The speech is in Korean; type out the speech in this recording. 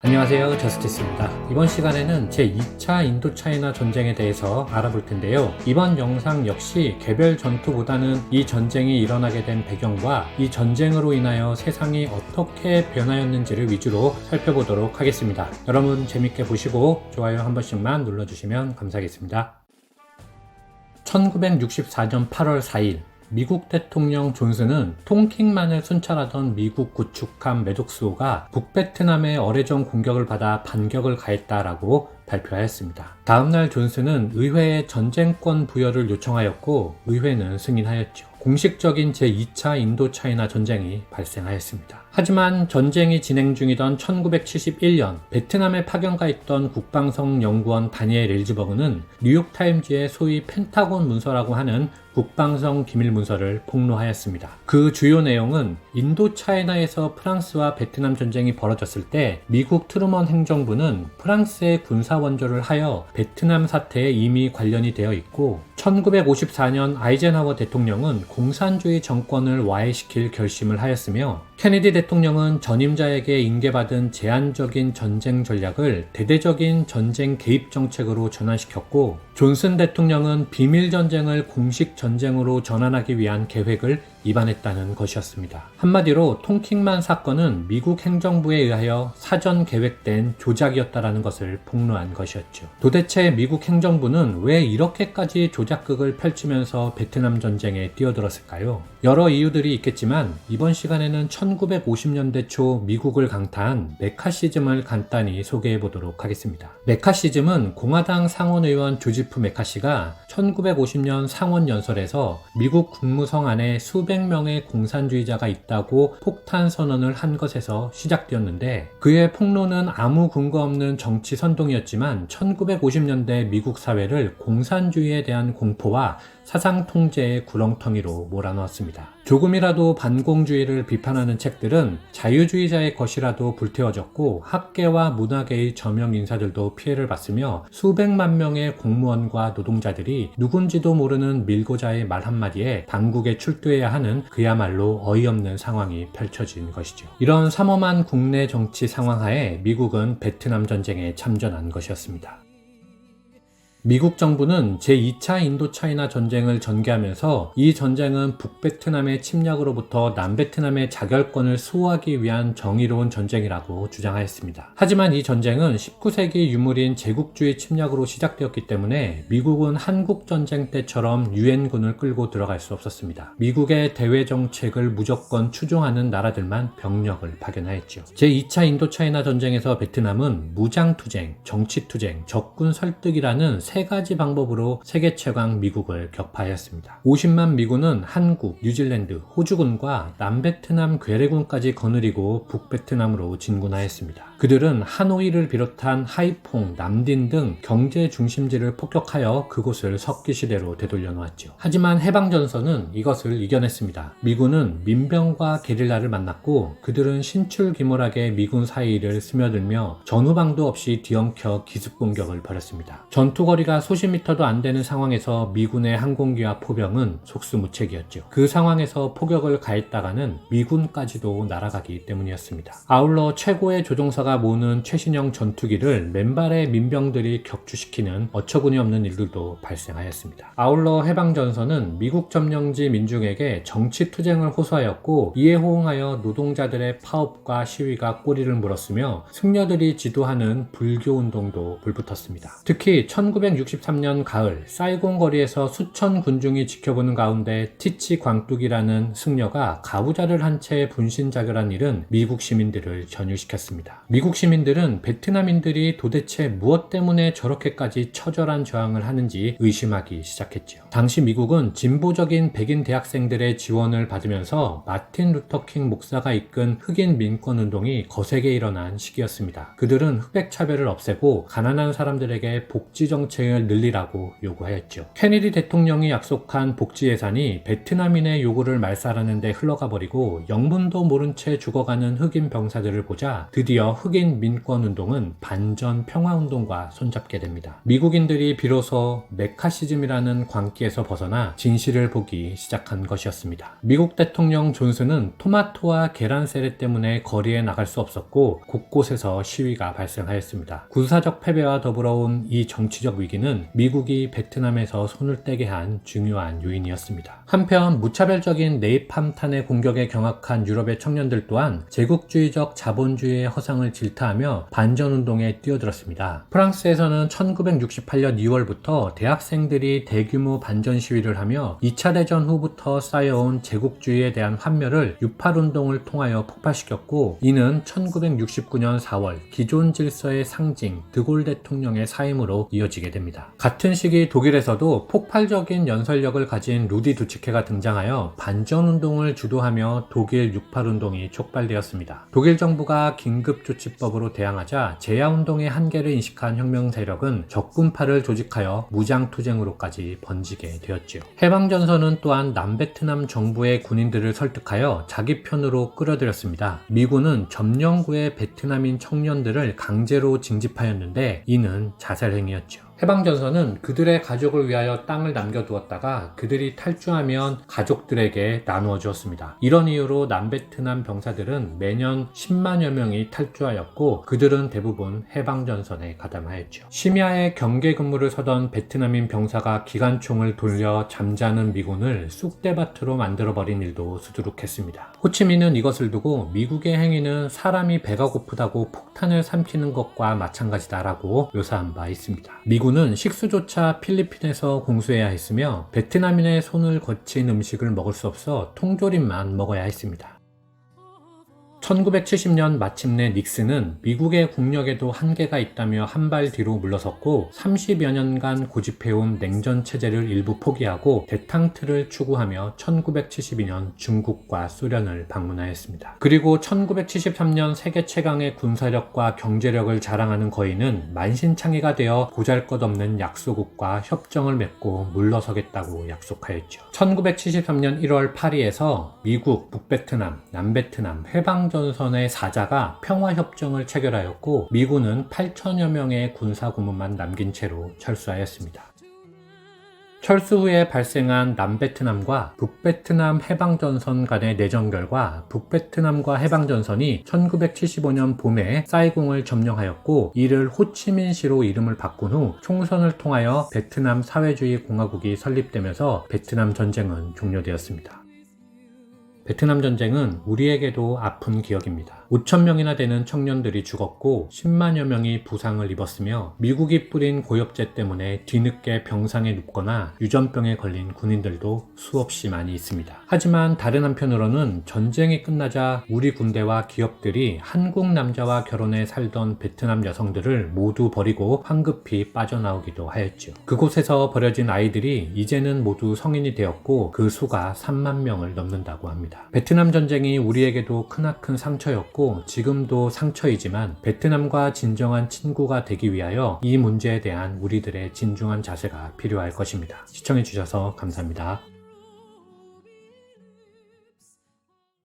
안녕하세요, 저스티스입니다. 이번 시간에는 제2차 인도차이나 전쟁에 대해서 알아볼 텐데요. 이번 영상 역시 개별 전투보다는 이 전쟁이 일어나게 된 배경과 이 전쟁으로 인하여 세상이 어떻게 변하였는지를 위주로 살펴보도록 하겠습니다. 여러분 재밌게 보시고 좋아요 한 번씩만 눌러주시면 감사하겠습니다. 1964년 8월 4일 미국 대통령 존슨은 tonkin만을 순찰하던 미국 구축함 메독스호가 북베트남의 어뢰전 공격을 받아 반격을 가했다라고 발표하였습니다. 다음날 존슨은 의회에 전쟁권 부여를 요청하였고 의회는 승인하였죠. 공식적인 제2차 인도차이나 전쟁이 발생하였습니다. 하지만 전쟁이 진행 중이던 1971년 베트남에 파견가 있던 국방성 연구원 다니엘 엘즈버그는 뉴욕타임즈의 소위 펜타곤 문서라고 하는 국방성 기밀 문서를 폭로하였습니다. 그 주요 내용은 인도차이나에서 프랑스와 베트남 전쟁이 벌어졌을 때 미국 트루먼 행정부는 프랑스에 군사 원조를 하여 베트남 사태에 이미 관련이 되어 있고 1954년 아이젠하워 대통령은 공산주의 정권을 와해시킬 결심을 하였으며 케네디 대통령은 전임자에게 인계받은 제한적인 전쟁 전략을 대대적인 전쟁 개입 정책으로 전환시켰고 존슨 대통령은 비밀 전쟁을 공식 전쟁으로 전환하기 위한 계획을 입안했다는 것이었습니다. 한마디로 tonkin만 사건은 미국 행정부에 의하여 사전 계획된 조작이었다라는 것을 폭로한 것이었죠. 도대체 미국 행정부는 왜 이렇게까지 조작극을 펼치면서 베트남 전쟁에 뛰어들었을까요? 여러 이유들이 있겠지만 이번 시간에는 1950년대 초 미국을 강타한 메카시즘을 간단히 소개해 보도록 하겠습니다. 메카시즘은 공화당 상원의원 조지프 메카시가 1950년 상원 연설에서 미국 국무성 안에 수백 명의 공산주의자가 있다고 폭탄 선언을 한 것에서 시작되었는데 그의 폭로는 아무 근거 없는 정치 선동이었지만 1950년대 미국 사회를 공산주의에 대한 공포와 사상 통제의 구렁텅이로 몰아넣었습니다. 조금이라도 반공주의를 비판하는 책들은 자유주의자의 것이라도 불태워졌고 학계와 문화계의 저명 인사들도 피해를 봤으며 수백만 명의 공무원과 노동자들이 누군지도 모르는 밀고자의 말 한마디에 당국에 출두해야 하는 그야말로 어이없는 상황이 펼쳐진 것이죠. 이런 삼엄한 국내 정치 상황 하에 미국은 베트남 전쟁에 참전한 것이었습니다. 미국 정부는 제2차 인도차이나 전쟁을 전개하면서 이 전쟁은 북베트남의 침략으로부터 남베트남의 자결권을 수호하기 위한 정의로운 전쟁이라고 주장하였습니다. 하지만 이 전쟁은 19세기 유물인 제국주의 침략으로 시작되었기 때문에 미국은 한국전쟁 때처럼 유엔군을 끌고 들어갈 수 없었습니다. 미국의 대외 정책을 무조건 추종하는 나라들만 병력을 파견하였죠. 제2차 인도차이나 전쟁에서 베트남은 무장투쟁, 정치투쟁, 적군 설득이라는 세 가지 방법으로 세계 최강 미국을 격파하였습니다. 50만 미군은 한국, 뉴질랜드, 호주군과 남베트남 괴뢰군까지 거느리고 북베트남으로 진군하였습니다. 그들은 하노이를 비롯한 하이퐁, 남딘 등 경제 중심지를 폭격하여 그곳을 석기시대로 되돌려 놓았죠. 하지만 해방전선은 이것을 이겨냈습니다. 미군은 민병과 게릴라를 만났고 그들은 신출귀몰하게 미군 사이를 스며들며 전후방도 없이 뒤엉켜 기습공격을 벌였습니다. 전투거리가 수십 미터도 안 되는 상황에서 미군의 항공기와 포병은 속수무책이었죠. 그 상황에서 포격을 가했다가는 미군까지도 날아가기 때문이었습니다. 아울러 최고의 조종사가 모으는 최신형 전투기를 맨발의 민병들이 격추시키는 어처구니 없는 일들도 발생하였습니다. 아울러 해방전선은 미국 점령지 민중에게 정치투쟁을 호소하였고 이에 호응하여 노동자들의 파업과 시위가 꼬리를 물었으며 승려들이 지도하는 불교운동도 불붙었습니다. 특히 1963년 가을 사이공 거리에서 수천 군중이 지켜보는 가운데 티치 광뚝이라는 승려가 가부좌를 한 채 분신자결한 일은 미국 시민들을 전율시켰습니다. 미국 시민들은 베트남인들이 도대체 무엇 때문에 저렇게까지 처절한 저항을 하는지 의심하기 시작했죠. 당시 미국은 진보적인 백인 대학생들의 지원을 받으면서 마틴 루터킹 목사가 이끈 흑인 민권운동이 거세게 일어난 시기였습니다. 그들은 흑백 차별을 없애고 가난한 사람들에게 복지 정책 정책을 늘리라고 요구하였죠. 케네디 대통령이 약속한 복지 예산이 베트남인의 요구를 말살하는 데 흘러가 버리고 영문도 모른 채 죽어가는 흑인 병사들을 보자 드디어 흑인 민권운동은 반전 평화운동과 손잡게 됩니다. 미국인들이 비로소 메카시즘이라는 광기에서 벗어나 진실을 보기 시작한 것이었습니다. 미국 대통령 존슨은 토마토와 계란 세례 때문에 거리에 나갈 수 없었고 곳곳에서 시위가 발생하였습니다. 군사적 패배와 더불어 온 이 정치적 위기는 미국이 베트남에서 손을 떼게 한 중요한 요인이었습니다. 한편 무차별적인 네이팜탄의 공격에 경악한 유럽의 청년들 또한 제국주의적 자본주의의 허상을 질타하며 반전운동에 뛰어들었습니다. 프랑스에서는 1968년 2월부터 대학생들이 대규모 반전 시위를 하며 2차 대전 후부터 쌓여온 제국주의에 대한 환멸을 6.8운동을 통하여 폭발시켰고, 이는 1969년 4월 기존 질서의 상징 드골 대통령의 사임으로 이어지게 됩니다. 같은 시기 독일에서도 폭발적인 연설력을 가진 루디 두치케가 등장하여 반전운동을 주도하며 독일 6.8운동이 촉발되었습니다. 독일 정부가 긴급조치법으로 대항하자 제야운동의 한계를 인식한 혁명 세력은 적군파를 조직하여 무장투쟁으로까지 번지게 되었죠. 해방전선은 또한 남베트남 정부의 군인들을 설득하여 자기 편으로 끌어들였습니다. 미군은 점령구의 베트남인 청년들을 강제로 징집하였는데 이는 자살행위였죠. 해방전선은 그들의 가족을 위하여 땅을 남겨두었다가 그들이 탈주하면 가족들에게 나누어 주었습니다. 이런 이유로 남베트남 병사들은 매년 10만여 명이 탈주하였고 그들은 대부분 해방전선에 가담하였죠. 심야에 경계 근무를 서던 베트남인 병사가 기관총을 돌려 잠자는 미군을 쑥대밭으로 만들어버린 일도 수두룩했습니다. 호치민은 이것을 두고 미국의 행위는 사람이 배가 고프다고 폭탄을 삼키는 것과 마찬가지다라고 묘사한 바 있습니다. 미군은 식수조차 필리핀에서 공수해야 했으며 베트남인의 손을 거친 음식을 먹을 수 없어 통조림만 먹어야 했습니다. 1970년 마침내 닉슨은 미국의 국력에도 한계가 있다며 한 발 뒤로 물러섰고 30여 년간 고집해온 냉전 체제를 일부 포기하고 대탕트를 추구하며 1972년 중국과 소련을 방문하였습니다. 그리고 1973년 세계 최강의 군사력과 경제력을 자랑하는 거인은 만신창이가 되어 보잘것없는 약소국과 협정을 맺고 물러서겠다고 약속하였죠. 1973년 1월 파리에서 미국, 북베트남, 남베트남 해방전선의 사자가 평화협정을 체결하였고 미군은 8천여 명의 군사 고문만 남긴 채로 철수하였습니다. 철수 후에 발생한 남베트남과 북베트남 해방전선 간의 내전 결과 북베트남과 해방전선이 1975년 봄에 사이공을 점령하였고 이를 호치민시로 이름을 바꾼 후 총선을 통하여 베트남 사회주의 공화국이 설립되면서 베트남 전쟁은 종료되었습니다. 베트남 전쟁은 우리에게도 아픈 기억입니다. 5,000명이나 되는 청년들이 죽었고 10만여 명이 부상을 입었으며 미국이 뿌린 고엽제 때문에 뒤늦게 병상에 눕거나 유전병에 걸린 군인들도 수없이 많이 있습니다. 하지만 다른 한편으로는 전쟁이 끝나자 우리 군대와 기업들이 한국 남자와 결혼해 살던 베트남 여성들을 모두 버리고 황급히 빠져나오기도 하였죠. 그곳에서 버려진 아이들이 이제는 모두 성인이 되었고 그 수가 3만 명을 넘는다고 합니다. 베트남 전쟁이 우리에게도 크나큰 상처였고 지금도 상처이지만 베트남과 진정한 친구가 되기 위하여 이 문제에 대한 우리들의 진중한 자세가 필요할 것입니다. 시청해주셔서 감사합니다.